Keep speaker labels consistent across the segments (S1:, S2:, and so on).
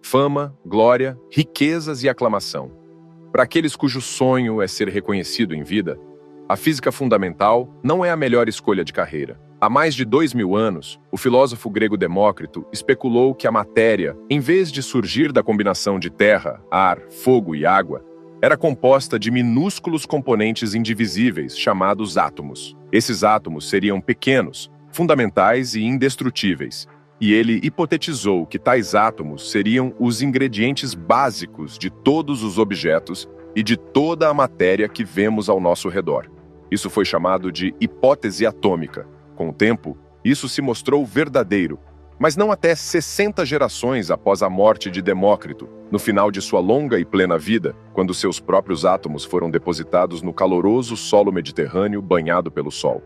S1: fama, glória, riquezas e aclamação. Para aqueles cujo sonho é ser reconhecido em vida, a física fundamental não é a melhor escolha de carreira. Há mais de 2000 anos, o filósofo grego Demócrito especulou que a matéria, em vez de surgir da combinação de terra, ar, fogo e água, era composta de minúsculos componentes indivisíveis chamados átomos. Esses átomos seriam pequenos, fundamentais e indestrutíveis, e ele hipotetizou que tais átomos seriam os ingredientes básicos de todos os objetos e de toda a matéria que vemos ao nosso redor. Isso foi chamado de hipótese atômica. Com o tempo, isso se mostrou verdadeiro, mas não até 60 gerações após a morte de Demócrito, no final de sua longa e plena vida, quando seus próprios átomos foram depositados no caloroso solo mediterrâneo banhado pelo sol.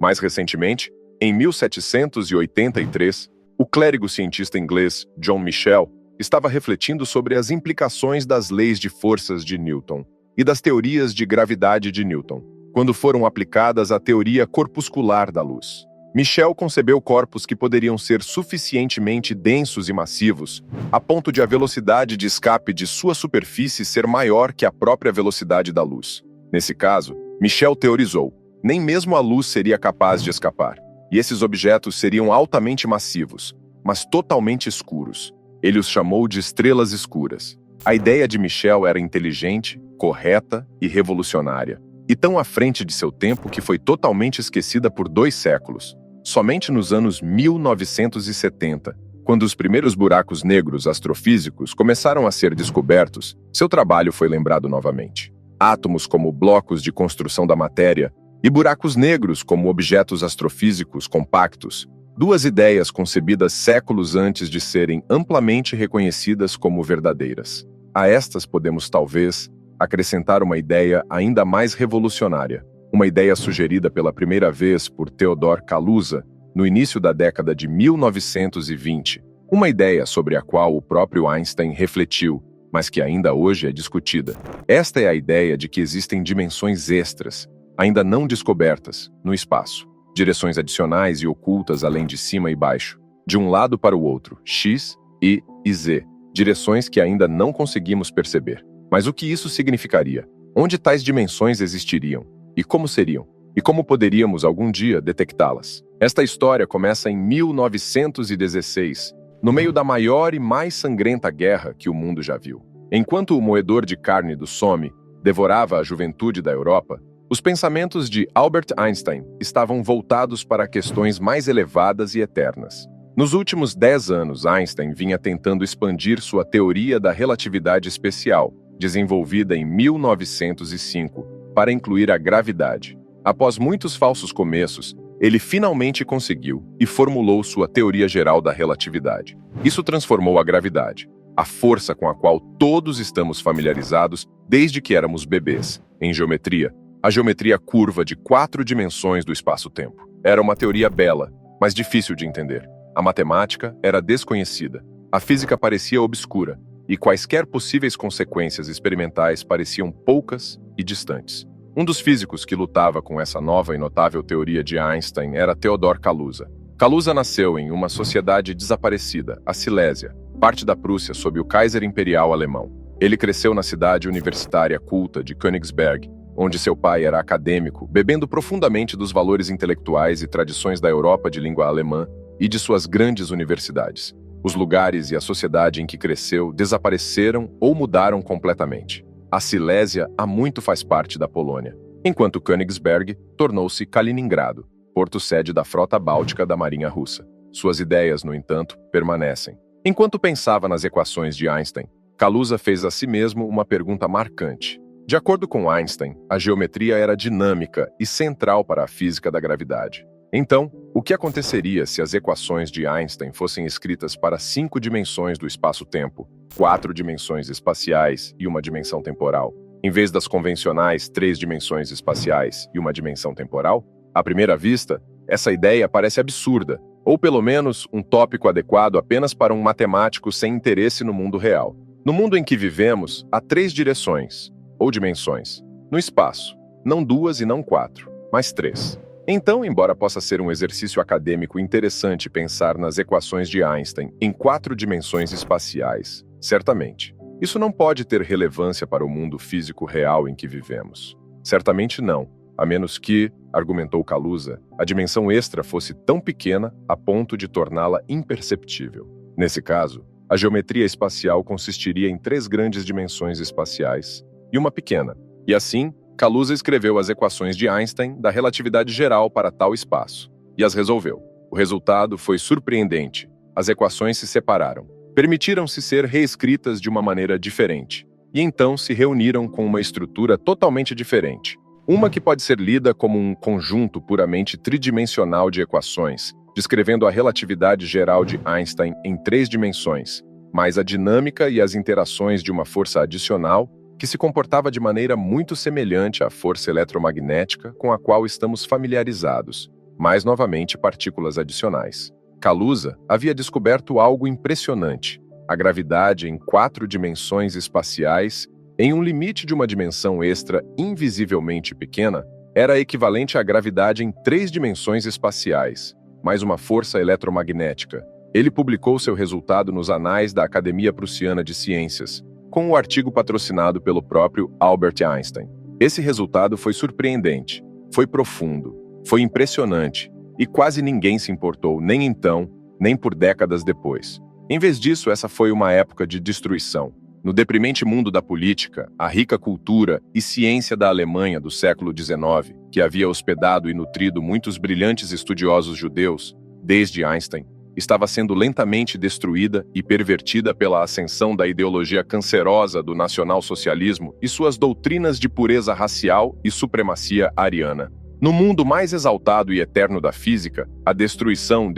S1: Mais recentemente, em 1783, o clérigo cientista inglês John Michell estava refletindo sobre as implicações das leis de forças de Newton e das teorias de gravidade de Newton, quando foram aplicadas à teoria corpuscular da luz. Michell concebeu corpos que poderiam ser suficientemente densos e massivos, a ponto de a velocidade de escape de sua superfície ser maior que a própria velocidade da luz. Nesse caso, Michell teorizou: nem mesmo a luz seria capaz de escapar, e esses objetos seriam altamente massivos, mas totalmente escuros. Ele os chamou de estrelas escuras. A ideia de Michell era inteligente, correta e revolucionária, e tão à frente de seu tempo que foi totalmente esquecida por 2 séculos. Somente nos anos 1970, quando os primeiros buracos negros astrofísicos começaram a ser descobertos, seu trabalho foi lembrado novamente. Átomos como blocos de construção da matéria e buracos negros como objetos astrofísicos compactos, 2 ideias concebidas séculos antes de serem amplamente reconhecidas como verdadeiras. A estas podemos, talvez, acrescentar uma ideia ainda mais revolucionária, uma ideia sugerida pela primeira vez por Theodor Kaluza, no início da década de 1920, uma ideia sobre a qual o próprio Einstein refletiu, mas que ainda hoje é discutida. Esta é a ideia de que existem dimensões extras, ainda não descobertas, no espaço. Direções adicionais e ocultas além de cima e baixo, de um lado para o outro, x, y e z, direções que ainda não conseguimos perceber. Mas o que isso significaria? Onde tais dimensões existiriam? E como seriam? E como poderíamos algum dia detectá-las? Esta história começa em 1916, no meio da maior e mais sangrenta guerra que o mundo já viu. Enquanto o moedor de carne do Somme devorava a juventude da Europa, os pensamentos de Albert Einstein estavam voltados para questões mais elevadas e eternas. Nos últimos 10 anos, Einstein vinha tentando expandir sua teoria da relatividade especial, desenvolvida em 1905, para incluir a gravidade. Após muitos falsos começos, ele finalmente conseguiu e formulou sua teoria geral da relatividade. Isso transformou a gravidade, a força com a qual todos estamos familiarizados desde que éramos bebês, em geometria. A geometria curva de 4 dimensões do espaço-tempo. Era uma teoria bela, mas difícil de entender. A matemática era desconhecida. A física parecia obscura, e quaisquer possíveis consequências experimentais pareciam poucas e distantes. Um dos físicos que lutava com essa nova e notável teoria de Einstein era Theodor Kaluza. Kaluza nasceu em uma sociedade desaparecida, a Silésia, parte da Prússia sob o Kaiser Imperial alemão. Ele cresceu na cidade universitária culta de Königsberg, onde seu pai era acadêmico, bebendo profundamente dos valores intelectuais e tradições da Europa de língua alemã e de suas grandes universidades. Os lugares e a sociedade em que cresceu desapareceram ou mudaram completamente. A Silésia há muito faz parte da Polônia, enquanto Königsberg tornou-se Kaliningrado, porto-sede da frota báltica da Marinha Russa. Suas ideias, no entanto, permanecem. Enquanto pensava nas equações de Einstein, Kaluza fez a si mesmo uma pergunta marcante. De acordo com Einstein, a geometria era dinâmica e central para a física da gravidade. Então, o que aconteceria se as equações de Einstein fossem escritas para 5 dimensões do espaço-tempo, 4 dimensões espaciais e 1 dimensão temporal, em vez das convencionais 3 dimensões espaciais e 1 dimensão temporal? À primeira vista, essa ideia parece absurda, ou pelo menos um tópico adequado apenas para um matemático sem interesse no mundo real. No mundo em que vivemos, há 3 direções, ou dimensões, no espaço, não 2 e não 4, mas 3. Então, embora possa ser um exercício acadêmico interessante pensar nas equações de Einstein em 4 dimensões espaciais, certamente, isso não pode ter relevância para o mundo físico real em que vivemos. Certamente não, a menos que, argumentou Kaluza, a dimensão extra fosse tão pequena a ponto de torná-la imperceptível. Nesse caso, a geometria espacial consistiria em 3 grandes dimensões espaciais e uma pequena, e assim, Kaluza escreveu as equações de Einstein da relatividade geral para tal espaço, e as resolveu. O resultado foi surpreendente. As equações se separaram. Permitiram-se ser reescritas de uma maneira diferente, e então se reuniram com uma estrutura totalmente diferente. Uma que pode ser lida como um conjunto puramente tridimensional de equações, descrevendo a relatividade geral de Einstein em 3 dimensões, mais a dinâmica e as interações de uma força adicional que se comportava de maneira muito semelhante à força eletromagnética com a qual estamos familiarizados, mais novamente partículas adicionais. Kaluza havia descoberto algo impressionante: a gravidade em 4 dimensões espaciais, em um limite de uma dimensão extra invisivelmente pequena, era equivalente à gravidade em 3 dimensões espaciais, mais uma força eletromagnética. Ele publicou seu resultado nos Anais da Academia Prussiana de Ciências, com o artigo patrocinado pelo próprio Albert Einstein. Esse resultado foi surpreendente, foi profundo, foi impressionante, e quase ninguém se importou, nem então, nem por décadas depois. Em vez disso, essa foi uma época de destruição. No deprimente mundo da política, a rica cultura e ciência da Alemanha do século XIX, que havia hospedado e nutrido muitos brilhantes estudiosos judeus, desde Einstein, estava sendo lentamente destruída e pervertida pela ascensão da ideologia cancerosa do nacionalsocialismo e suas doutrinas de pureza racial e supremacia ariana. No mundo mais exaltado e eterno da física, a destruição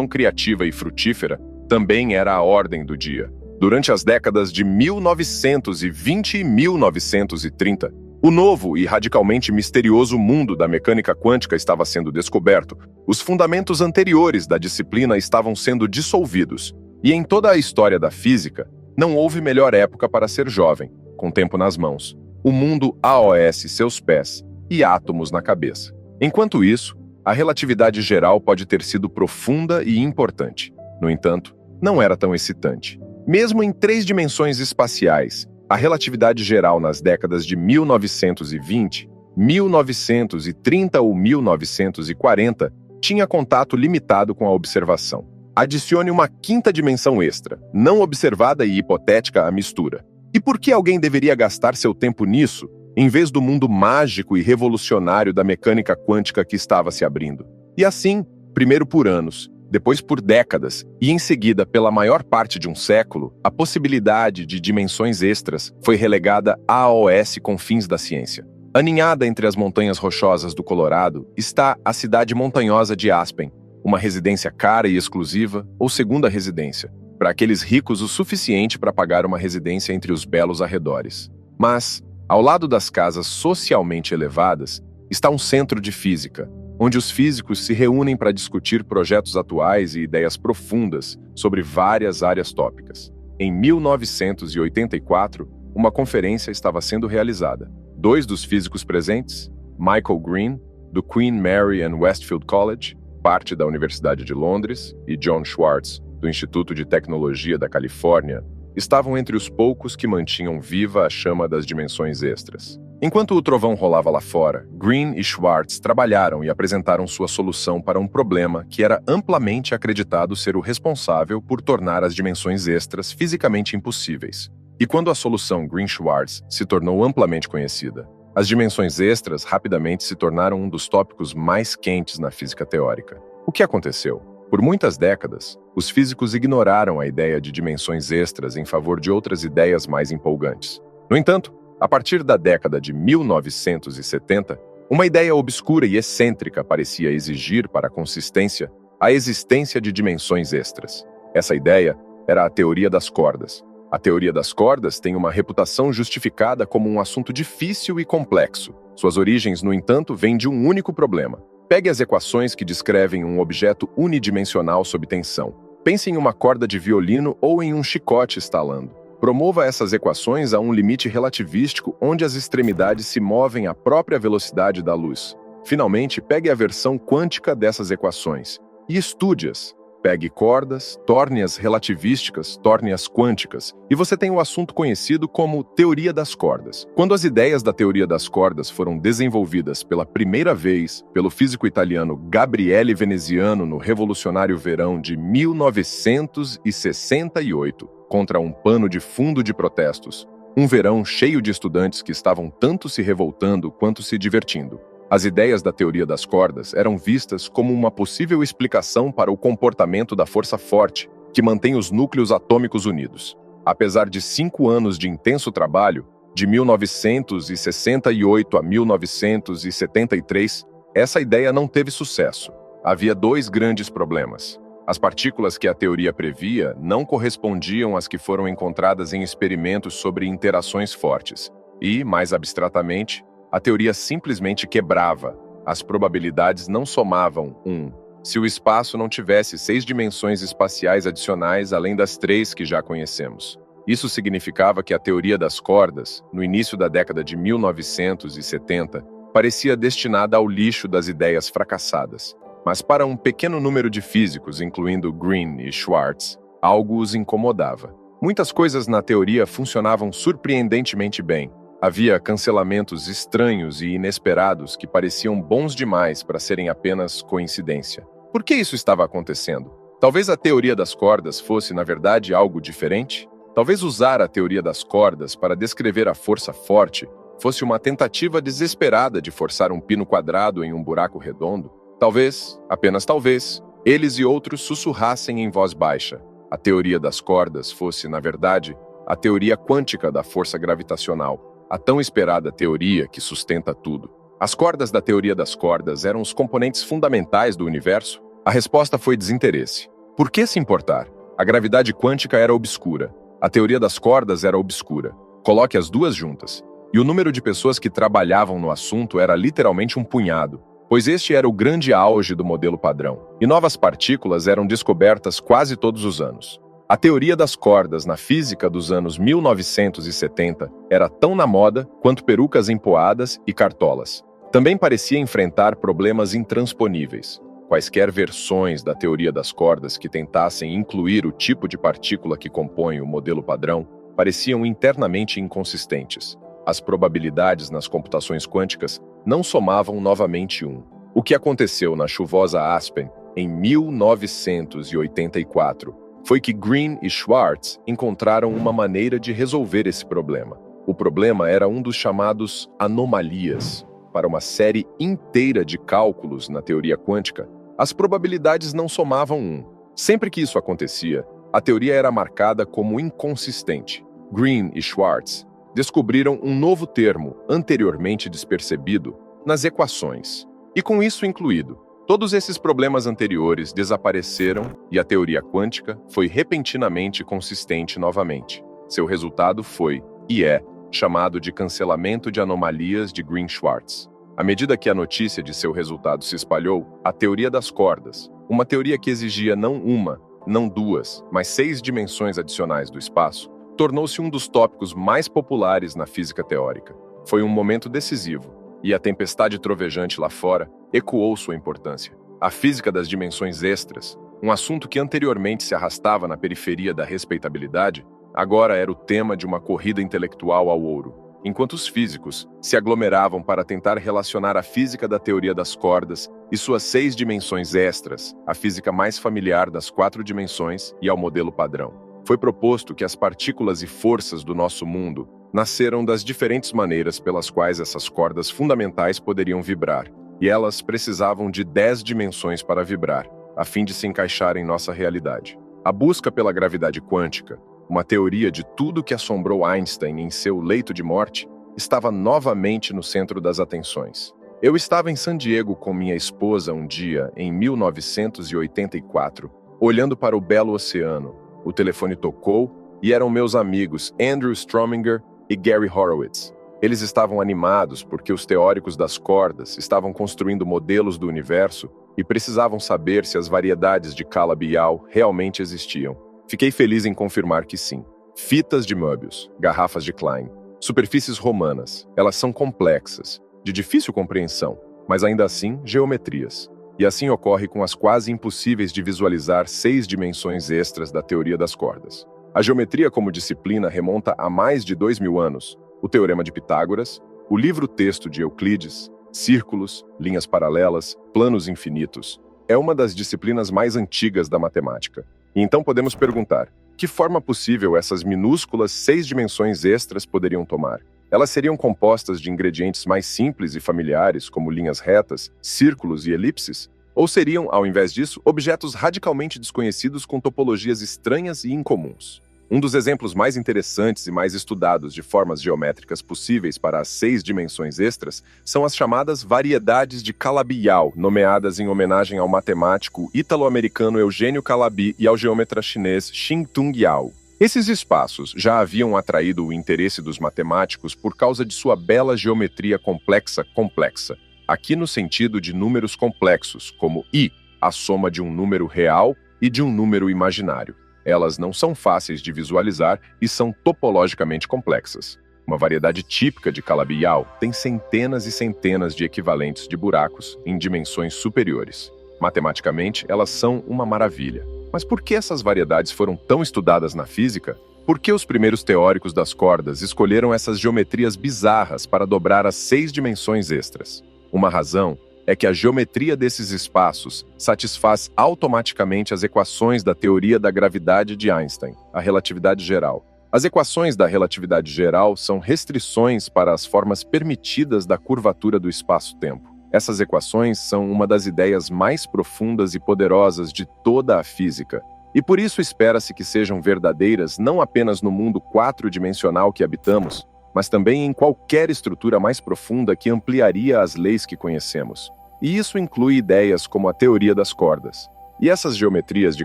S1: criativa e frutífera, também era a ordem do dia. Durante as décadas de 1920 e 1930, o novo e radicalmente misterioso mundo da mecânica quântica estava sendo descoberto, os fundamentos anteriores da disciplina estavam sendo dissolvidos, e em toda a história da física, não houve melhor época para ser jovem, com tempo nas mãos, o mundo aos seus pés e átomos na cabeça. Enquanto isso, a relatividade geral pode ter sido profunda e importante. No entanto, não era tão excitante. Mesmo em 3 dimensões espaciais, a relatividade geral nas décadas de 1920, 1930 ou 1940 tinha contato limitado com a observação. Adicione uma 5ª dimensão extra, não observada e hipotética à mistura. E por que alguém deveria gastar seu tempo nisso, em vez do mundo mágico e revolucionário da mecânica quântica que estava se abrindo? E assim, primeiro por anos, depois por décadas, e em seguida pela maior parte de um século, a possibilidade de dimensões extras foi relegada aos confins da ciência. Aninhada entre as montanhas rochosas do Colorado está a cidade montanhosa de Aspen, uma residência cara e exclusiva, ou segunda residência, para aqueles ricos o suficiente para pagar uma residência entre os belos arredores. Mas, ao lado das casas socialmente elevadas, está um centro de física, onde os físicos se reúnem para discutir projetos atuais e ideias profundas sobre várias áreas tópicas. Em 1984, uma conferência estava sendo realizada. 2 dos físicos presentes, Michael Green, do Queen Mary and Westfield College, parte da Universidade de Londres, e John Schwartz, do Instituto de Tecnologia da Califórnia, estavam entre os poucos que mantinham viva a chama das dimensões extras. Enquanto o trovão rolava lá fora, Green e Schwartz trabalharam e apresentaram sua solução para um problema que era amplamente acreditado ser o responsável por tornar as dimensões extras fisicamente impossíveis. E quando a solução Green-Schwartz se tornou amplamente conhecida, as dimensões extras rapidamente se tornaram um dos tópicos mais quentes na física teórica. O que aconteceu? Por muitas décadas, os físicos ignoraram a ideia de dimensões extras em favor de outras ideias mais empolgantes. No entanto, a partir da década de 1970, uma ideia obscura e excêntrica parecia exigir para a consistência a existência de dimensões extras. Essa ideia era a teoria das cordas. A teoria das cordas tem uma reputação justificada como um assunto difícil e complexo. Suas origens, no entanto, vêm de um único problema. Pegue as equações que descrevem um objeto unidimensional sob tensão. Pense em uma corda de violino ou em um chicote estalando. Promova essas equações a um limite relativístico onde as extremidades se movem à própria velocidade da luz. Finalmente, pegue a versão quântica dessas equações e estude-as. Pegue cordas, torne-as relativísticas, torne-as quânticas, e você tem o assunto conhecido como teoria das cordas. Quando as ideias da teoria das cordas foram desenvolvidas pela primeira vez pelo físico italiano Gabriele Veneziano no revolucionário verão de 1968, contra um pano de fundo de protestos, um verão cheio de estudantes que estavam tanto se revoltando quanto se divertindo. As ideias da teoria das cordas eram vistas como uma possível explicação para o comportamento da força forte, que mantém os núcleos atômicos unidos. Apesar de 5 anos de intenso trabalho, de 1968 a 1973, essa ideia não teve sucesso. Havia 2 grandes problemas. As partículas que a teoria previa não correspondiam às que foram encontradas em experimentos sobre interações fortes. E, mais abstratamente, a teoria simplesmente quebrava. As probabilidades não somavam 1. Se o espaço não tivesse 6 dimensões espaciais adicionais além das 3 que já conhecemos. Isso significava que a teoria das cordas, no início da década de 1970, parecia destinada ao lixo das ideias fracassadas. Mas para um pequeno número de físicos, incluindo Green e Schwartz, algo os incomodava. Muitas coisas na teoria funcionavam surpreendentemente bem. Havia cancelamentos estranhos e inesperados que pareciam bons demais para serem apenas coincidência. Por que isso estava acontecendo? Talvez a teoria das cordas fosse, na verdade, algo diferente? Talvez usar a teoria das cordas para descrever a força forte fosse uma tentativa desesperada de forçar um pino quadrado em um buraco redondo? Talvez, apenas talvez, eles e outros sussurrassem em voz baixa. A teoria das cordas fosse, na verdade, a teoria quântica da força gravitacional. A tão esperada teoria que sustenta tudo. As cordas da teoria das cordas eram os componentes fundamentais do universo? A resposta foi desinteresse. Por que se importar? A gravidade quântica era obscura. A teoria das cordas era obscura. Coloque as duas juntas. E o número de pessoas que trabalhavam no assunto era literalmente um punhado, pois este era o grande auge do modelo padrão. E novas partículas eram descobertas quase todos os anos. A teoria das cordas na física dos anos 1970 era tão na moda quanto perucas empoadas e cartolas. Também parecia enfrentar problemas intransponíveis. Quaisquer versões da teoria das cordas que tentassem incluir o tipo de partícula que compõe o modelo padrão pareciam internamente inconsistentes. As probabilidades nas computações quânticas não somavam novamente 1. O que aconteceu na chuvosa Aspen em 1984 foi que Green e Schwartz encontraram uma maneira de resolver esse problema. O problema era um dos chamados anomalias. Para uma série inteira de cálculos na teoria quântica, as probabilidades não somavam 1. Sempre que isso acontecia, a teoria era marcada como inconsistente. Green e Schwartz descobriram um novo termo, anteriormente despercebido, nas equações. E com isso incluído, todos esses problemas anteriores desapareceram e a teoria quântica foi repentinamente consistente novamente. Seu resultado foi, e é, chamado de cancelamento de anomalias de Green-Schwartz. À medida que a notícia de seu resultado se espalhou, a teoria das cordas, uma teoria que exigia não uma, não duas, mas 6 dimensões adicionais do espaço, tornou-se um dos tópicos mais populares na física teórica. Foi um momento decisivo, e a tempestade trovejante lá fora ecoou sua importância. A física das dimensões extras, um assunto que anteriormente se arrastava na periferia da respeitabilidade, agora era o tema de uma corrida intelectual ao ouro, enquanto os físicos se aglomeravam para tentar relacionar a física da teoria das cordas e suas 6 dimensões extras, à física mais familiar das 4 dimensões e ao modelo padrão. Foi proposto que as partículas e forças do nosso mundo nasceram das diferentes maneiras pelas quais essas cordas fundamentais poderiam vibrar, e elas precisavam de 10 dimensões para vibrar, a fim de se encaixar em nossa realidade. A busca pela gravidade quântica, uma teoria de tudo que assombrou Einstein em seu leito de morte, estava novamente no centro das atenções. Eu estava em San Diego com minha esposa um dia, em 1984, olhando para o belo oceano. O telefone tocou e eram meus amigos Andrew Strominger e Gary Horowitz. Eles estavam animados porque os teóricos das cordas estavam construindo modelos do universo e precisavam saber se as variedades de Calabi-Yau realmente existiam. Fiquei feliz em confirmar que sim. Fitas de Möbius, garrafas de Klein, superfícies romanas, elas são complexas, de difícil compreensão, mas ainda assim geometrias. E assim ocorre com as quase impossíveis de visualizar 6 dimensões extras da teoria das cordas. A geometria como disciplina remonta a mais de 2000 anos. O Teorema de Pitágoras, o livro-texto de Euclides, círculos, linhas paralelas, planos infinitos. É uma das disciplinas mais antigas da matemática. E então podemos perguntar, que forma possível essas minúsculas 6 dimensões extras poderiam tomar? Elas seriam compostas de ingredientes mais simples e familiares, como linhas retas, círculos e elipses? Ou seriam, ao invés disso, objetos radicalmente desconhecidos com topologias estranhas e incomuns? Um dos exemplos mais interessantes e mais estudados de formas geométricas possíveis para as 6 dimensões extras são as chamadas variedades de Calabi-Yau, nomeadas em homenagem ao matemático ítalo-americano Eugênio Calabi e ao geômetra chinês Xing-Tung Yau. Esses espaços já haviam atraído o interesse dos matemáticos por causa de sua bela geometria complexa, aqui no sentido de números complexos, como i, a soma de um número real e de um número imaginário. Elas não são fáceis de visualizar e são topologicamente complexas. Uma variedade típica de Calabi-Yau tem centenas e centenas de equivalentes de buracos em dimensões superiores. Matematicamente, elas são uma maravilha. Mas por que essas variedades foram tão estudadas na física? Por que os primeiros teóricos das cordas escolheram essas geometrias bizarras para dobrar as 6 dimensões extras? Uma razão é que a geometria desses espaços satisfaz automaticamente as equações da teoria da gravidade de Einstein, a relatividade geral. As equações da relatividade geral são restrições para as formas permitidas da curvatura do espaço-tempo. Essas equações são uma das ideias mais profundas e poderosas de toda a física, e por isso espera-se que sejam verdadeiras não apenas no mundo 4-dimensional que habitamos, mas também em qualquer estrutura mais profunda que ampliaria as leis que conhecemos. E isso inclui ideias como a teoria das cordas. E essas geometrias de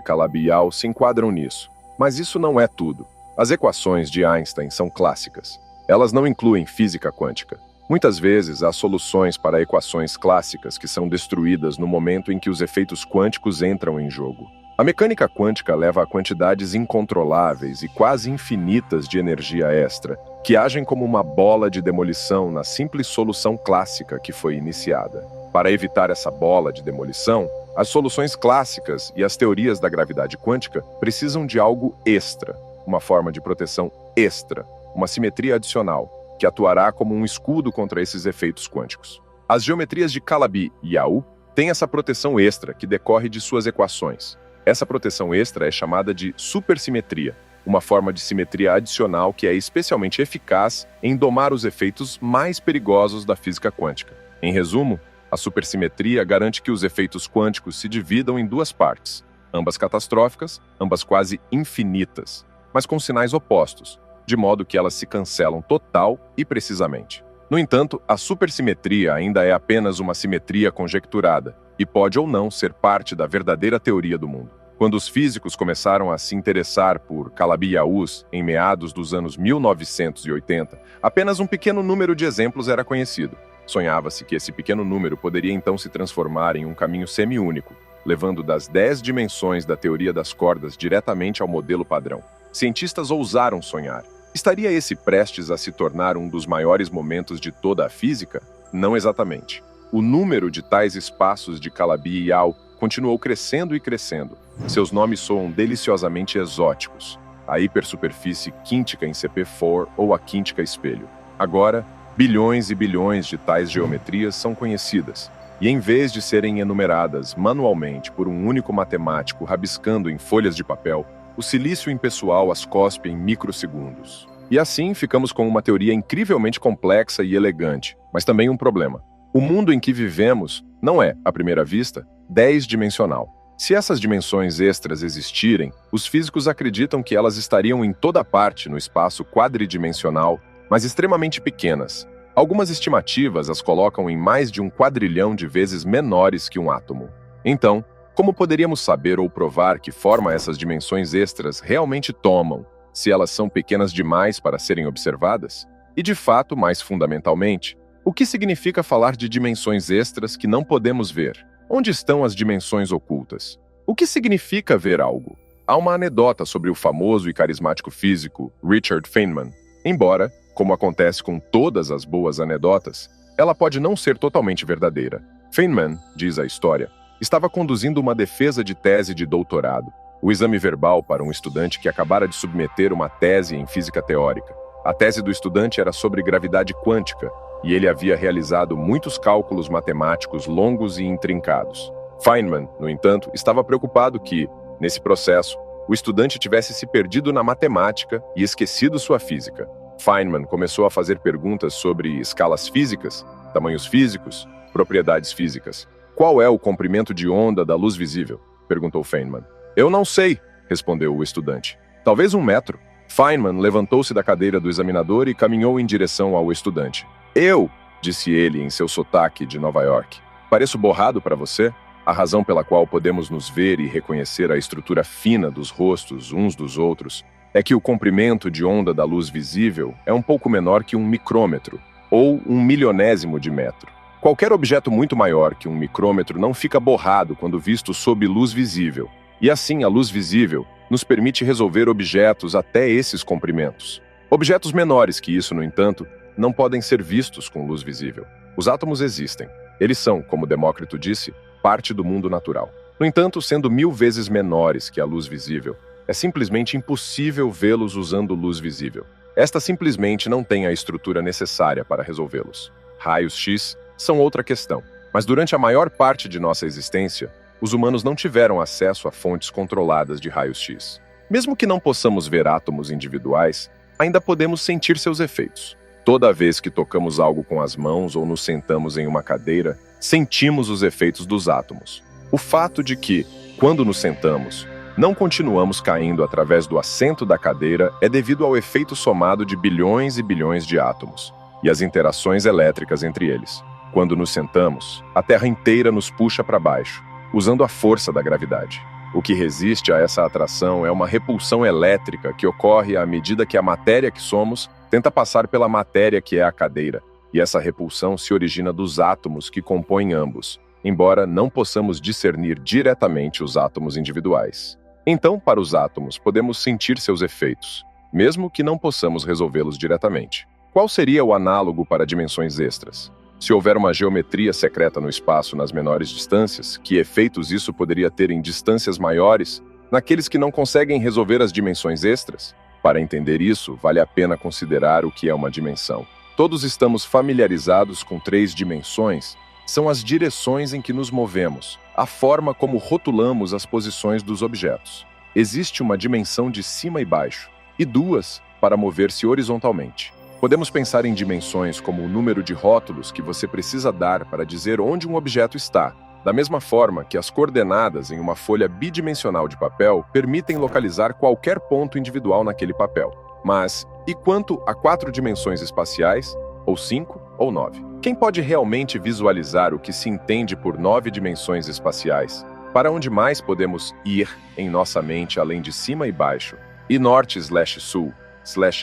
S1: Calabi-Yau se enquadram nisso. Mas isso não é tudo. As equações de Einstein são clássicas. Elas não incluem física quântica. Muitas vezes há soluções para equações clássicas que são destruídas no momento em que os efeitos quânticos entram em jogo. A mecânica quântica leva a quantidades incontroláveis e quase infinitas de energia extra, que agem como uma bola de demolição na simples solução clássica que foi iniciada. Para evitar essa bola de demolição, as soluções clássicas e as teorias da gravidade quântica precisam de algo extra, uma forma de proteção extra, uma simetria adicional, que atuará como um escudo contra esses efeitos quânticos. As geometrias de Calabi-Yau têm essa proteção extra que decorre de suas equações. Essa proteção extra é chamada de supersimetria, uma forma de simetria adicional que é especialmente eficaz em domar os efeitos mais perigosos da física quântica. Em resumo, a supersimetria garante que os efeitos quânticos se dividam em 2 partes, ambas catastróficas, ambas quase infinitas, mas com sinais opostos, de modo que elas se cancelam total e precisamente. No entanto, a supersimetria ainda é apenas uma simetria conjecturada e pode ou não ser parte da verdadeira teoria do mundo. Quando os físicos começaram a se interessar por Calabi-Yaus em meados dos anos 1980, apenas um pequeno número de exemplos era conhecido. Sonhava-se que esse pequeno número poderia então se transformar em um caminho semiúnico, levando das 10 dimensões da teoria das cordas diretamente ao modelo padrão. Cientistas ousaram sonhar. Estaria esse prestes a se tornar um dos maiores momentos de toda a física? Não exatamente. O número de tais espaços de Calabi-Yau continuou crescendo e crescendo. Seus nomes soam deliciosamente exóticos. A hipersuperfície quíntica em CP4 ou a quíntica espelho. Agora, bilhões e bilhões de tais geometrias são conhecidas. E em vez de serem enumeradas manualmente por um único matemático rabiscando em folhas de papel, o silício impessoal as cospe em microsegundos. E assim ficamos com uma teoria incrivelmente complexa e elegante, mas também um problema. O mundo em que vivemos não é, à primeira vista, 10-dimensional. Se essas dimensões extras existirem, os físicos acreditam que elas estariam em toda parte no espaço quadridimensional, mas extremamente pequenas. Algumas estimativas as colocam em mais de 1 quadrilhão de vezes menores que um átomo. Então, como poderíamos saber ou provar que forma essas dimensões extras realmente tomam, se elas são pequenas demais para serem observadas? E de fato, mais fundamentalmente, o que significa falar de dimensões extras que não podemos ver? Onde estão as dimensões ocultas? O que significa ver algo? Há uma anedota sobre o famoso e carismático físico Richard Feynman. Embora, como acontece com todas as boas anedotas, ela pode não ser totalmente verdadeira. Feynman, diz a história, estava conduzindo uma defesa de tese de doutorado, o exame verbal para um estudante que acabara de submeter uma tese em física teórica. A tese do estudante era sobre gravidade quântica, e ele havia realizado muitos cálculos matemáticos longos e intrincados. Feynman, no entanto, estava preocupado que, nesse processo, o estudante tivesse se perdido na matemática e esquecido sua física. Feynman começou a fazer perguntas sobre escalas físicas, tamanhos físicos, propriedades físicas. "Qual é o comprimento de onda da luz visível?" perguntou Feynman. "Eu não sei", respondeu o estudante. "Talvez 1 metro." Feynman levantou-se da cadeira do examinador e caminhou em direção ao estudante. "Eu", disse ele em seu sotaque de Nova York, "pareço borrado para você? A razão pela qual podemos nos ver e reconhecer a estrutura fina dos rostos uns dos outros é que o comprimento de onda da luz visível é um pouco menor que 1 micrômetro, ou 1 milionésimo de metro. Qualquer objeto muito maior que 1 micrômetro não fica borrado quando visto sob luz visível, e assim a luz visível nos permite resolver objetos até esses comprimentos. Objetos menores que isso, no entanto, não podem ser vistos com luz visível. Os átomos existem. Eles são, como Demócrito disse, parte do mundo natural. No entanto, sendo 1000 vezes menores que a luz visível, é simplesmente impossível vê-los usando luz visível. Esta simplesmente não tem a estrutura necessária para resolvê-los. Raios X são outra questão, mas durante a maior parte de nossa existência, os humanos não tiveram acesso a fontes controladas de raios X. Mesmo que não possamos ver átomos individuais, ainda podemos sentir seus efeitos. Toda vez que tocamos algo com as mãos ou nos sentamos em uma cadeira, sentimos os efeitos dos átomos. O fato de que, quando nos sentamos, não continuamos caindo através do assento da cadeira é devido ao efeito somado de bilhões e bilhões de átomos e as interações elétricas entre eles. Quando nos sentamos, a Terra inteira nos puxa para baixo, usando a força da gravidade. O que resiste a essa atração é uma repulsão elétrica que ocorre à medida que a matéria que somos tenta passar pela matéria que é a cadeira, e essa repulsão se origina dos átomos que compõem ambos, embora não possamos discernir diretamente os átomos individuais. Então, para os átomos, podemos sentir seus efeitos, mesmo que não possamos resolvê-los diretamente. Qual seria o análogo para dimensões extras? Se houver uma geometria secreta no espaço nas menores distâncias, que efeitos isso poderia ter em distâncias maiores, naqueles que não conseguem resolver as dimensões extras? Para entender isso, vale a pena considerar o que é uma dimensão. Todos estamos familiarizados com 3 dimensões. São as direções em que nos movemos, a forma como rotulamos as posições dos objetos. Existe uma dimensão de cima e baixo, e 2 para mover-se horizontalmente. Podemos pensar em dimensões como o número de rótulos que você precisa dar para dizer onde um objeto está, da mesma forma que as coordenadas em uma folha bidimensional de papel permitem localizar qualquer ponto individual naquele papel. Mas, e quanto a 4 dimensões espaciais, ou 5, ou 9? Quem pode realmente visualizar o que se entende por 9 dimensões espaciais? Para onde mais podemos ir em nossa mente além de cima e baixo, e norte/sul,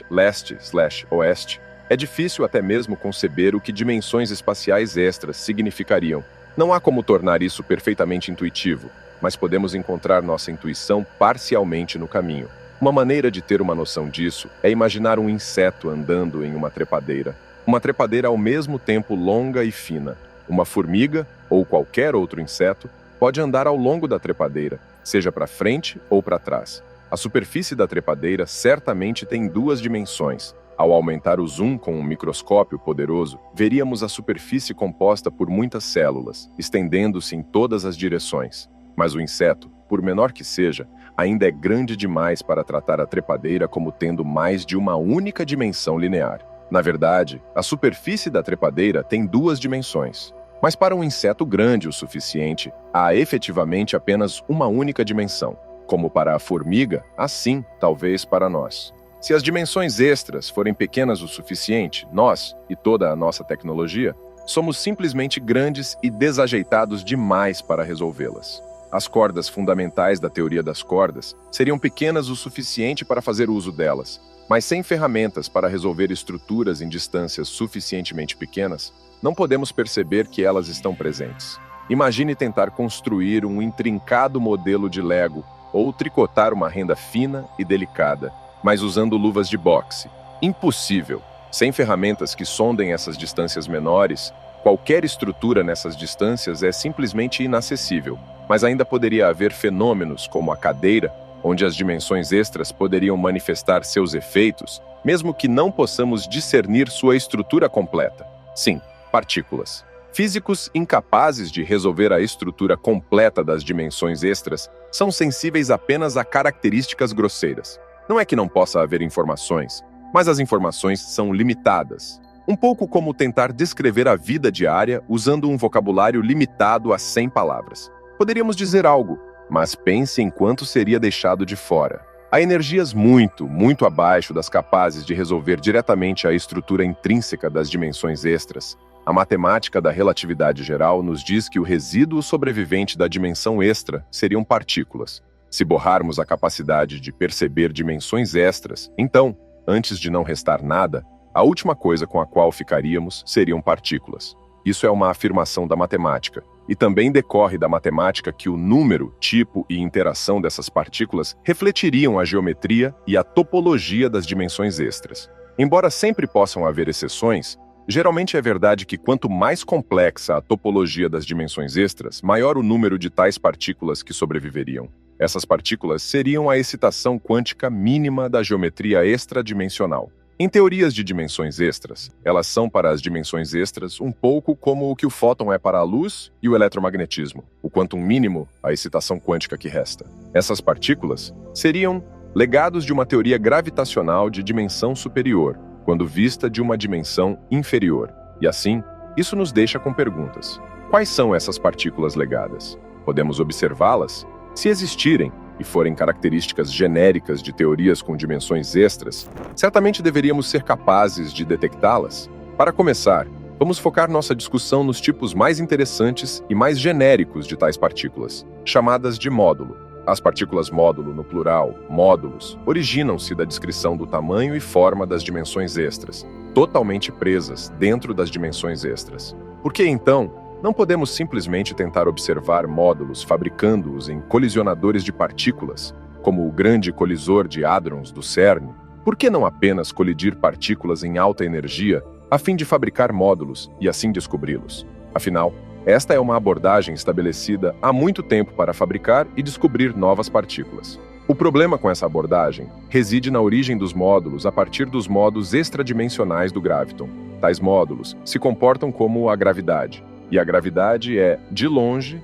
S1: leste/oeste? É difícil até mesmo conceber o que dimensões espaciais extras significariam. Não há como tornar isso perfeitamente intuitivo, mas podemos encontrar nossa intuição parcialmente no caminho. Uma maneira de ter uma noção disso é imaginar um inseto andando em uma trepadeira. Uma trepadeira ao mesmo tempo longa e fina. Uma formiga, ou qualquer outro inseto, pode andar ao longo da trepadeira, seja para frente ou para trás. A superfície da trepadeira certamente tem 2 dimensões. Ao aumentar o zoom com um microscópio poderoso, veríamos a superfície composta por muitas células, estendendo-se em todas as direções. Mas o inseto, por menor que seja, ainda é grande demais para tratar a trepadeira como tendo mais de uma única dimensão linear. Na verdade, a superfície da trepadeira tem 2 dimensões. Mas para um inseto grande o suficiente, há efetivamente apenas uma única dimensão. Como para a formiga, assim, talvez para nós. Se as dimensões extras forem pequenas o suficiente, nós, e toda a nossa tecnologia, somos simplesmente grandes e desajeitados demais para resolvê-las. As cordas fundamentais da teoria das cordas seriam pequenas o suficiente para fazer uso delas, mas sem ferramentas para resolver estruturas em distâncias suficientemente pequenas, não podemos perceber que elas estão presentes. Imagine tentar construir um intrincado modelo de Lego ou tricotar uma renda fina e delicada, mas usando luvas de boxe. Impossível! Sem ferramentas que sondem essas distâncias menores, Qualquer estrutura nessas distâncias é simplesmente inacessível, mas ainda poderia haver fenômenos como a cadeira, onde as dimensões extras poderiam manifestar seus efeitos, mesmo que não possamos discernir sua estrutura completa. Sim, partículas. Físicos incapazes de resolver a estrutura completa das dimensões extras são sensíveis apenas a características grosseiras. Não é que não possa haver informações, mas as informações são limitadas. Um pouco como tentar descrever a vida diária usando um vocabulário limitado a 100 palavras. Poderíamos dizer algo, mas pense em quanto seria deixado de fora. Há energias muito abaixo das capazes de resolver diretamente a estrutura intrínseca das dimensões extras. A matemática da relatividade geral nos diz que o resíduo sobrevivente da dimensão extra seriam partículas. Se borrarmos a capacidade de perceber dimensões extras, então, antes de não restar nada, a última coisa com a qual ficaríamos seriam partículas. Isso é uma afirmação da matemática, e também decorre da matemática que o número, tipo e interação dessas partículas refletiriam a geometria e a topologia das dimensões extras. Embora sempre possam haver exceções, geralmente é verdade que quanto mais complexa a topologia das dimensões extras, maior o número de tais partículas que sobreviveriam. Essas partículas seriam a excitação quântica mínima da geometria extradimensional. Em teorias de dimensões extras, elas são para as dimensões extras um pouco como o que o fóton é para a luz e o eletromagnetismo, o quantum mínimo, a excitação quântica que resta. Essas partículas seriam legados de uma teoria gravitacional de dimensão superior, quando vista de uma dimensão inferior. E assim, isso nos deixa com perguntas. Quais são essas partículas legadas? Podemos observá-las? Se existirem, e forem características genéricas de teorias com dimensões extras, certamente deveríamos ser capazes de detectá-las. Para começar, vamos focar nossa discussão nos tipos mais interessantes e mais genéricos de tais partículas, chamadas de módulo. As partículas módulo, no plural, módulos, originam-se da descrição do tamanho e forma das dimensões extras, totalmente presas dentro das dimensões extras. Por que, então, não podemos simplesmente tentar observar módulos fabricando-os em colisionadores de partículas, como o grande colisor de hadrons do CERN? Por que não apenas colidir partículas em alta energia a fim de fabricar módulos e assim descobri-los? Afinal, esta é uma abordagem estabelecida há muito tempo para fabricar e descobrir novas partículas. O problema com essa abordagem reside na origem dos módulos a partir dos modos extradimensionais do graviton. Tais módulos se comportam como a gravidade. E a gravidade é, de longe,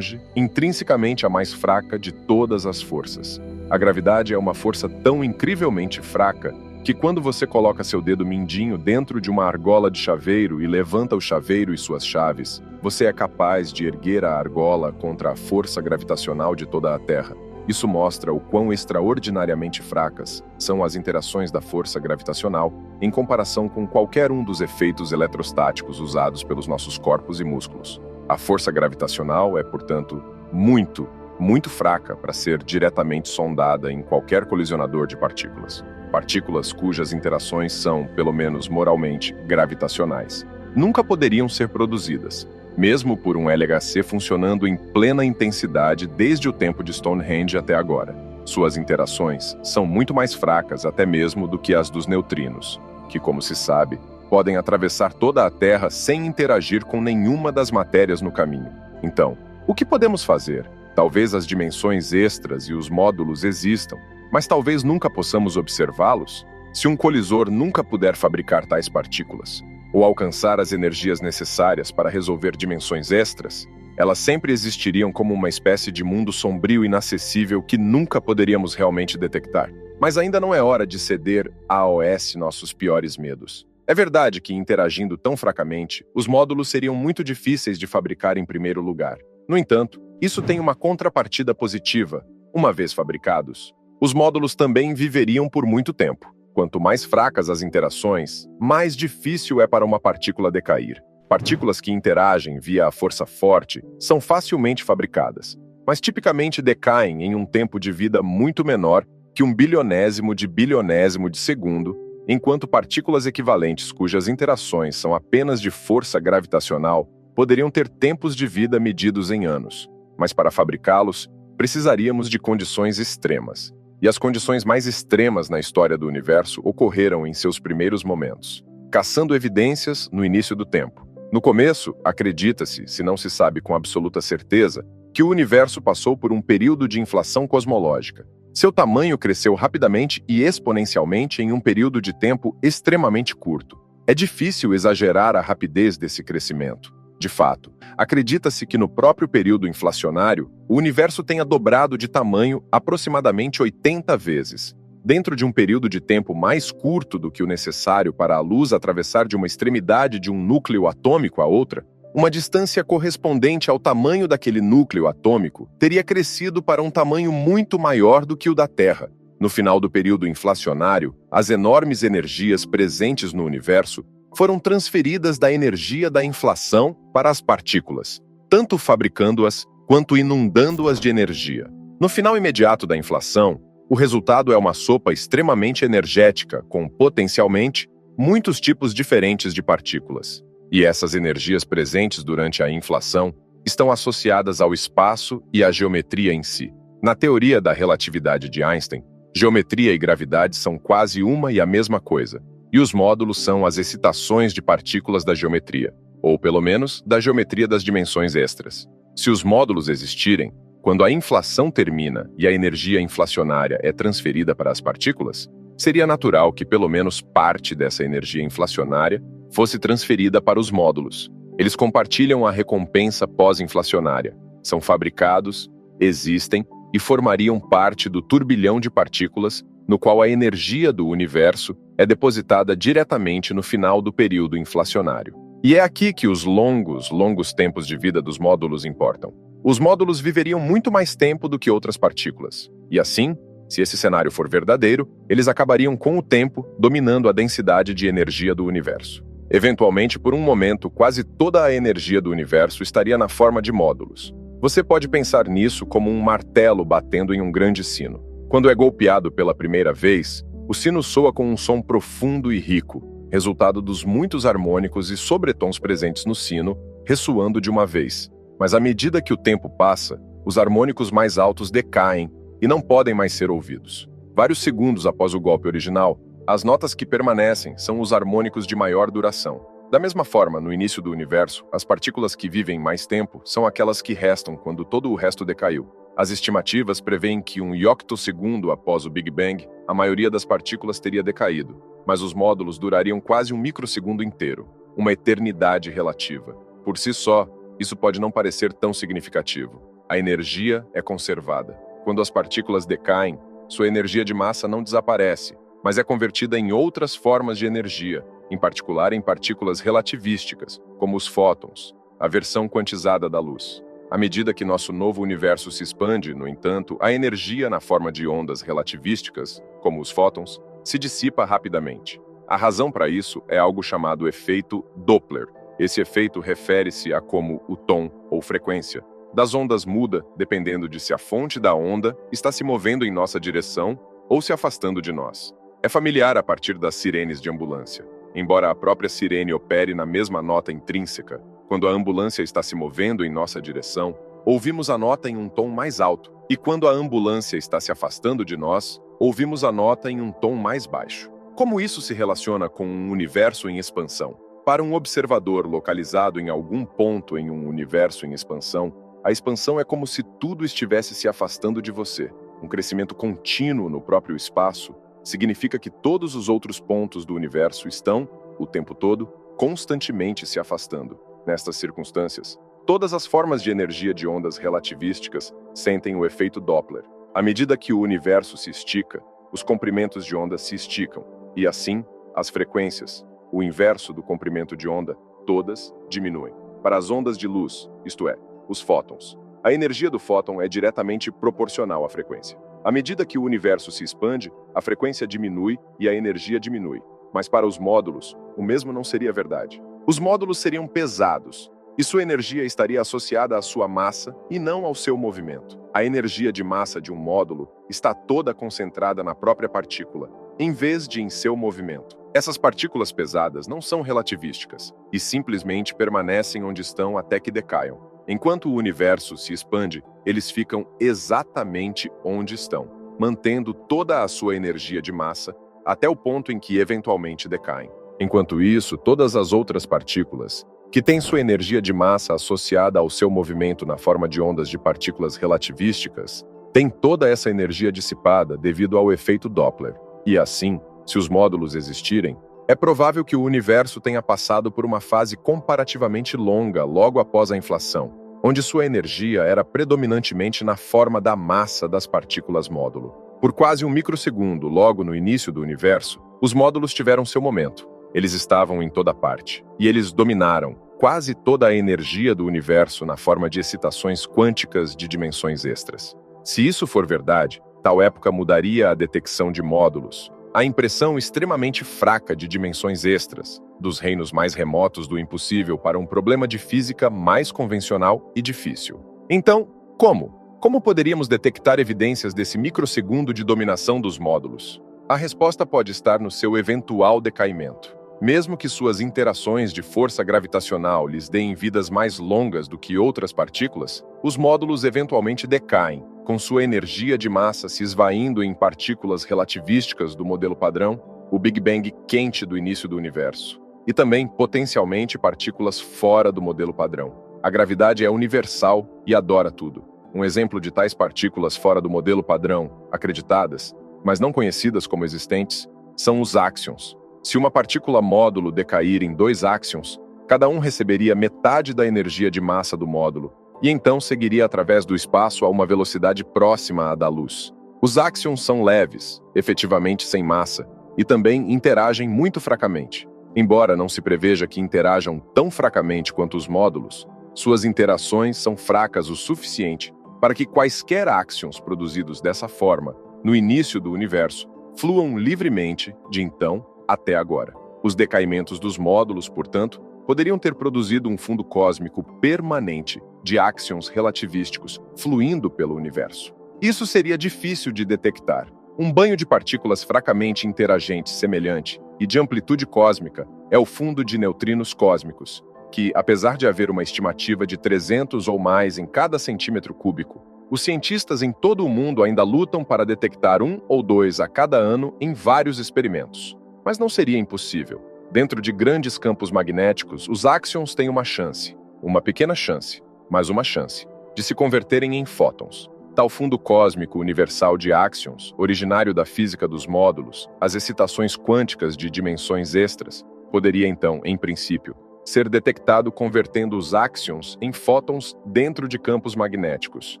S1: intrinsecamente a mais fraca de todas as forças. A gravidade é uma força tão incrivelmente fraca que quando você coloca seu dedo mindinho dentro de uma argola de chaveiro e levanta o chaveiro e suas chaves, você é capaz de erguer a argola contra a força gravitacional de toda a Terra. Isso mostra o quão extraordinariamente fracas são as interações da força gravitacional em comparação com qualquer um dos efeitos eletrostáticos usados pelos nossos corpos e músculos. A força gravitacional é, portanto, muito fraca para ser diretamente sondada em qualquer colisionador de partículas. Partículas cujas interações são, pelo menos moralmente, gravitacionais, nunca poderiam ser produzidas, mesmo por um LHC funcionando em plena intensidade desde o tempo de Stonehenge até agora. Suas interações são muito mais fracas até mesmo do que as dos neutrinos, que, como se sabe, podem atravessar toda a Terra sem interagir com nenhuma das matérias no caminho. Então, o que podemos fazer? Talvez as dimensões extras e os módulos existam, mas talvez nunca possamos observá-los? Se um colisor nunca puder fabricar tais partículas, ou alcançar as energias necessárias para resolver dimensões extras, elas sempre existiriam como uma espécie de mundo sombrio e inacessível que nunca poderíamos realmente detectar. Mas ainda não é hora de ceder a AOS nossos piores medos. É verdade que, interagindo tão fracamente, os módulos seriam muito difíceis de fabricar em primeiro lugar. No entanto, isso tem uma contrapartida positiva. Uma vez fabricados, os módulos também viveriam por muito tempo. Quanto mais fracas as interações, mais difícil é para uma partícula decair. Partículas que interagem via a força forte são facilmente fabricadas, mas tipicamente decaem em um tempo de vida muito menor que 1/1000 de segundo, enquanto partículas equivalentes cujas interações são apenas de força gravitacional poderiam ter tempos de vida medidos em anos. Mas para fabricá-los, precisaríamos de condições extremas. E as condições mais extremas na história do universo ocorreram em seus primeiros momentos. caçando evidências no início do tempo. No começo, acredita-se, se não se sabe com absoluta certeza, que o universo passou por um período de inflação cosmológica. Seu tamanho cresceu rapidamente e exponencialmente em um período de tempo extremamente curto. É difícil exagerar a rapidez desse crescimento. De fato, acredita-se que no próprio período inflacionário, o universo tenha dobrado de tamanho aproximadamente 80 vezes. Dentro de um período de tempo mais curto do que o necessário para a luz atravessar de uma extremidade de um núcleo atômico a outra, uma distância correspondente ao tamanho daquele núcleo atômico teria crescido para um tamanho muito maior do que o da Terra. No final do período inflacionário, as enormes energias presentes no universo foram transferidas da energia da inflação para as partículas, tanto fabricando-as quanto inundando-as de energia. No final imediato da inflação, o resultado é uma sopa extremamente energética, com, potencialmente, muitos tipos diferentes de partículas. E essas energias presentes durante a inflação estão associadas ao espaço e à geometria em si. Na teoria da relatividade de Einstein, geometria e gravidade são quase uma e a mesma coisa, e os módulos são as excitações de partículas da geometria, ou pelo menos da geometria das dimensões extras. Se os módulos existirem, quando a inflação termina e a energia inflacionária é transferida para as partículas, seria natural que pelo menos parte dessa energia inflacionária fosse transferida para os módulos. Eles compartilham a recompensa pós-inflacionária, são fabricados, existem e formariam parte do turbilhão de partículas no qual a energia do universo é depositada diretamente no final do período inflacionário. E é aqui que os longos tempos de vida dos módulos importam. Os módulos viveriam muito mais tempo do que outras partículas. E assim, se esse cenário for verdadeiro, eles acabariam com o tempo dominando a densidade de energia do universo. Eventualmente, por um momento, quase toda a energia do universo estaria na forma de módulos. Você pode pensar nisso como um martelo batendo em um grande sino. Quando é golpeado pela primeira vez, o sino soa com um som profundo e rico, resultado dos muitos harmônicos e sobretons presentes no sino, ressoando de uma vez. Mas à medida que o tempo passa, os harmônicos mais altos decaem e não podem mais ser ouvidos. Vários segundos após o golpe original, as notas que permanecem são os harmônicos de maior duração. Da mesma forma, no início do universo, as partículas que vivem mais tempo são aquelas que restam quando todo o resto decaiu. As estimativas prevêem que um ioctossegundo após o Big Bang, a maioria das partículas teria decaído, mas os módulos durariam quase um microsegundo inteiro, uma eternidade relativa. Por si só, isso pode não parecer tão significativo. A energia é conservada. Quando as partículas decaem, sua energia de massa não desaparece, mas é convertida em outras formas de energia, em particular em partículas relativísticas, como os fótons, a versão quantizada da luz. À medida que nosso novo universo se expande, no entanto, a energia na forma de ondas relativísticas, como os fótons, se dissipa rapidamente. A razão para isso é algo chamado efeito Doppler. Esse efeito refere-se a como o tom, ou frequência, das ondas muda dependendo de se a fonte da onda está se movendo em nossa direção ou se afastando de nós. É familiar a partir das sirenes de ambulância. Embora a própria sirene opere na mesma nota intrínseca, quando a ambulância está se movendo em nossa direção, ouvimos a nota em um tom mais alto, e quando a ambulância está se afastando de nós, ouvimos a nota em um tom mais baixo. Como isso se relaciona com um universo em expansão? Para um observador localizado em algum ponto em um universo em expansão, a expansão é como se tudo estivesse se afastando de você. Um crescimento contínuo no próprio espaço significa que todos os outros pontos do universo estão, o tempo todo, constantemente se afastando. Nestas circunstâncias, todas as formas de energia de ondas relativísticas sentem o efeito Doppler. À medida que o universo se estica, os comprimentos de onda se esticam, e assim, as frequências, o inverso do comprimento de onda, todas diminuem. Para as ondas de luz, isto é, os fótons, a energia do fóton é diretamente proporcional à frequência. À medida que o universo se expande, a frequência diminui e a energia diminui. Mas para os módulos, o mesmo não seria verdade. Os módulos seriam pesados, e sua energia estaria associada à sua massa e não ao seu movimento. A energia de massa de um módulo está toda concentrada na própria partícula, em vez de em seu movimento. Essas partículas pesadas não são relativísticas, e simplesmente permanecem onde estão até que decaiam. Enquanto o universo se expande, eles ficam exatamente onde estão, mantendo toda a sua energia de massa até o ponto em que eventualmente decaem. Enquanto isso, todas as outras partículas, que têm sua energia de massa associada ao seu movimento na forma de ondas de partículas relativísticas, têm toda essa energia dissipada devido ao efeito Doppler. E assim, se os módulos existirem, é provável que o universo tenha passado por uma fase comparativamente longa logo após a inflação, onde sua energia era predominantemente na forma da massa das partículas módulo. Por quase um microsegundo, logo no início do universo, os módulos tiveram seu momento. Eles estavam em toda parte, e eles dominaram quase toda a energia do universo na forma de excitações quânticas de dimensões extras. Se isso for verdade, tal época mudaria a detecção de módulos, a impressão extremamente fraca de dimensões extras, dos reinos mais remotos do impossível para um problema de física mais convencional e difícil. Então, como? Como poderíamos detectar evidências desse microsegundo de dominação dos módulos? A resposta pode estar no seu eventual decaimento. Mesmo que suas interações de força gravitacional lhes deem vidas mais longas do que outras partículas, os módulos eventualmente decaem, com sua energia de massa se esvaindo em partículas relativísticas do modelo padrão, o Big Bang quente do início do universo, e também, potencialmente, partículas fora do modelo padrão. A gravidade é universal e adora tudo. Um exemplo de tais partículas fora do modelo padrão, acreditadas, mas não conhecidas como existentes, são os áxions. Se uma partícula módulo decair em 2 áxions, cada um receberia metade da energia de massa do módulo, e então seguiria através do espaço a uma velocidade próxima à da luz. Os áxions são leves, efetivamente sem massa, e também interagem muito fracamente. Embora não se preveja que interajam tão fracamente quanto os módulos, suas interações são fracas o suficiente para que quaisquer áxions produzidos dessa forma, no início do universo, fluam livremente de então até agora. Os decaimentos dos módulos, portanto, poderiam ter produzido um fundo cósmico permanente de áxions relativísticos fluindo pelo universo. Isso seria difícil de detectar. Um banho de partículas fracamente interagentes semelhante e de amplitude cósmica é o fundo de neutrinos cósmicos, que, apesar de haver uma estimativa de 300 ou mais em cada centímetro cúbico, os cientistas em todo o mundo ainda lutam para detectar 1 ou 2 a cada ano em vários experimentos. Mas não seria impossível. Dentro de grandes campos magnéticos, os áxions têm uma pequena chance, mas uma chance, de se converterem em fótons. Tal fundo cósmico universal de áxions, originário da física dos módulos, as excitações quânticas de dimensões extras, poderia então, em princípio, ser detectado convertendo os áxions em fótons dentro de campos magnéticos.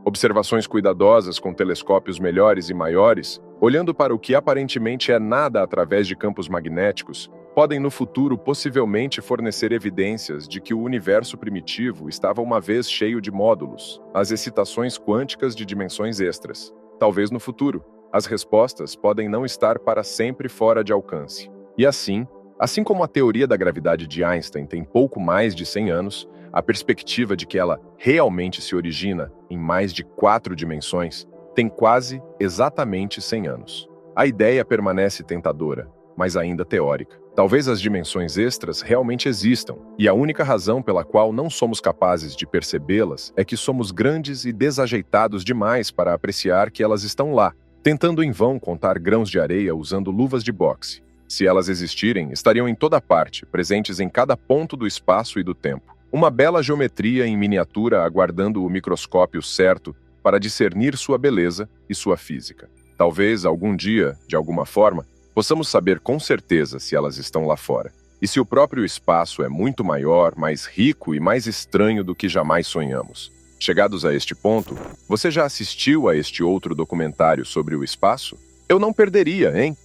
S1: Observações cuidadosas com telescópios melhores e maiores, olhando para o que aparentemente é nada através de campos magnéticos, podem no futuro possivelmente fornecer evidências de que o universo primitivo estava uma vez cheio de módulos, as excitações quânticas de dimensões extras. Talvez no futuro, as respostas podem não estar para sempre fora de alcance. E assim como a teoria da gravidade de Einstein tem pouco mais de 100 anos, a perspectiva de que ela realmente se origina em mais de 4 dimensões tem quase exatamente 100 anos. A ideia permanece tentadora, mas ainda teórica. Talvez as dimensões extras realmente existam, e a única razão pela qual não somos capazes de percebê-las é que somos grandes e desajeitados demais para apreciar que elas estão lá, tentando em vão contar grãos de areia usando luvas de boxe. Se elas existirem, estariam em toda parte, presentes em cada ponto do espaço e do tempo. Uma bela geometria em miniatura aguardando o microscópio certo para discernir sua beleza e sua física. Talvez, algum dia, de alguma forma, possamos saber com certeza se elas estão lá fora. E se o próprio espaço é muito maior, mais rico e mais estranho do que jamais sonhamos. Chegados a este ponto, você já assistiu a este outro documentário sobre o espaço? Eu não perderia, hein?